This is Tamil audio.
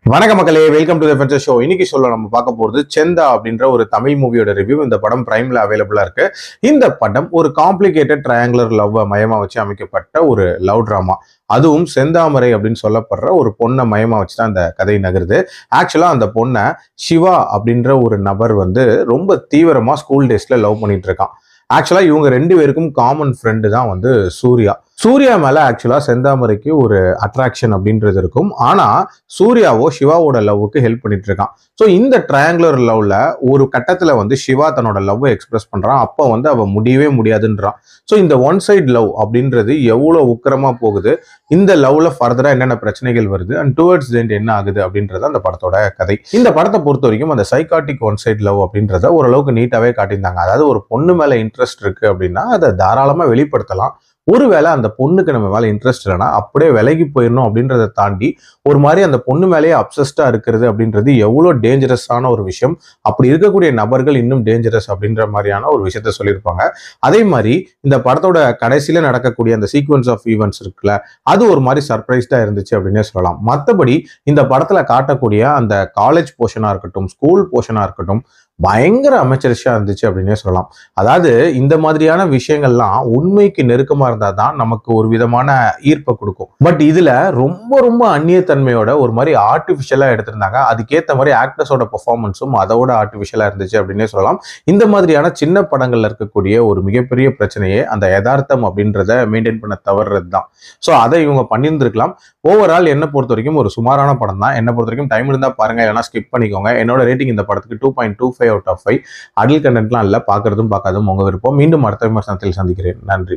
வணக்க மக்களே, வெல்கம் டு தி ஃபென்சர் ஷோ. இன்னைக்கு நம்ம பார்க்க போறது செந்தா அப்படின்ற ஒரு தமிழ் மூவியோட ரிவ்யூ. இந்த படம் பிரைம்ல அவைலபிளா இருக்கு. இந்த படம் ஒரு காம்ப்ளிகேட்டட் ட்ரையாங்குலர் லவ் மையமா வச்சு அமைக்கப்பட்ட ஒரு லவ் டிராமா. அதுவும் செந்தாமரை அப்படின்னு சொல்லப்படுற ஒரு பொண்ணை மையமா வச்சுதான் அந்த கதை நகருது. ஆக்சுவலா அந்த பொண்ணை சிவா அப்படின்ற ஒரு நபர் ரொம்ப தீவிரமா ஸ்கூல் டேஸ்ல லவ் பண்ணிட்டு இருக்கான். ஆக்சுவலா இவங்க ரெண்டு பேருக்கும் காமன் ஃப்ரெண்டு தான் சூர்யா. சூர்யா மேல ஆக்சுவலா செந்தாமரைக்கு ஒரு அட்ராக்ஷன் அப்படின்றது இருக்கும். ஆனா சூர்யாவோ சிவாவோட லவ்வுக்கு ஹெல்ப் பண்ணிட்டு இருக்கான். ஸோ இந்த ட்ரையாங்குலர் லவ்ல ஒரு கட்டத்துல சிவா தன்னோட லவ் எக்ஸ்பிரஸ் பண்றான். அப்போ அவ முடியவே முடியாதுன்றான். ஸோ இந்த ஒன் சைட் லவ் அப்படின்றது எவ்வளவு உக்கிரமா போகுது, இந்த லவ்ல ஃபர்தரா என்னென்ன பிரச்சனைகள் வருது அண்ட் டுவர்ட்ஸ் எண்ட் என்ன ஆகுது அப்படின்றது அந்த படத்தோட கதை. இந்த படத்தை பொறுத்த வரைக்கும் அந்த சைக்காட்டிக் ஒன் சைட் லவ் அப்படின்றத ஓரளவுக்கு நீட்டாவே காட்டியிருந்தாங்க. அதாவது ஒரு பொண்ணு மேல இன்ட்ரெஸ்ட் இருக்கு அப்படின்னா அதை தாராளமா வெளிப்படுத்தலாம். ஒருவேளை அந்த பொண்ணுக்கு நம்ம மேல இன்ட்ரெஸ்ட் இல்லைன்னா அப்படியே விலகி போயிடணும் அப்படின்றத தாண்டி ஒரு மாதிரி அந்த பொண்ணு மேலேயே அப்சஸ்டா இருக்கிறது அப்படின்றது எவ்வளவு டேஞ்சரஸான ஒரு விஷயம். அப்படி இருக்கக்கூடிய நபர்கள் இன்னும் டேஞ்சரஸ் அப்படின்ற மாதிரியான ஒரு விஷயத்த சொல்லியிருப்பாங்க. அதே மாதிரி இந்த படத்தோட கடைசியில நடக்கக்கூடிய அந்த சீக்வன்ஸ் ஆஃப் ஈவெண்ட்ஸ் இருக்குல்ல, அது ஒரு மாதிரி சர்ப்ரைஸ்டா இருந்துச்சு அப்படின்னே சொல்லலாம். மற்றபடி இந்த படத்துல காட்டக்கூடிய அந்த காலேஜ் போர்ஷனா இருக்கட்டும், ஸ்கூல் போர்ஷனா இருக்கட்டும், பயங்கர அமைச்சரிஷா இருந்துச்சு அப்படின்னே சொல்லலாம். அதாவது இந்த மாதிரியான விஷயங்கள்லாம் உண்மைக்கு நெருக்கமா இருந்தா தான் நமக்கு ஒரு விதமான ஈர்ப்பை கொடுக்கும். பட் இதுல ரொம்ப ரொம்ப அந்நியத்தன்மையோட ஒரு மாதிரி ஆர்டிபிஷியலா எடுத்திருந்தாங்க. அதுக்கேற்ற மாதிரி ஆக்டர்ஸோட பெர்ஃபார்மன்ஸும் அதோட ஆர்டிபிஷியலா இருந்துச்சு அப்படின்னே சொல்லலாம். இந்த மாதிரியான சின்ன படங்கள்ல இருக்கக்கூடிய ஒரு மிகப்பெரிய பிரச்சனையே அந்த யதார்த்தம் அப்படின்றத மெயின்டைன் பண்ண தவறுறது தான். ஸோ அதை இவங்க பண்ணியிருந்திருக்கலாம். ஓவரால் என்னை பொறுத்த வரைக்கும் ஒரு சுமாரான படம் தான். என்னை பொறுத்த வரைக்கும் டைம் இருந்தா பாருங்க, இல்லைன்னா ஸ்கிப் பண்ணிக்கோங்க. என்னோட ரேட்டிங் இந்த படத்துக்கு 2.25 out of 5. அடல் கண்டென்ட்லாம் இல்லை, பார்க்கறதும் பார்க்காதும் உங்க விருப்பம். மீண்டும் அடுத்த விமர்சனத்தில் சந்திக்கிறேன். நன்றி.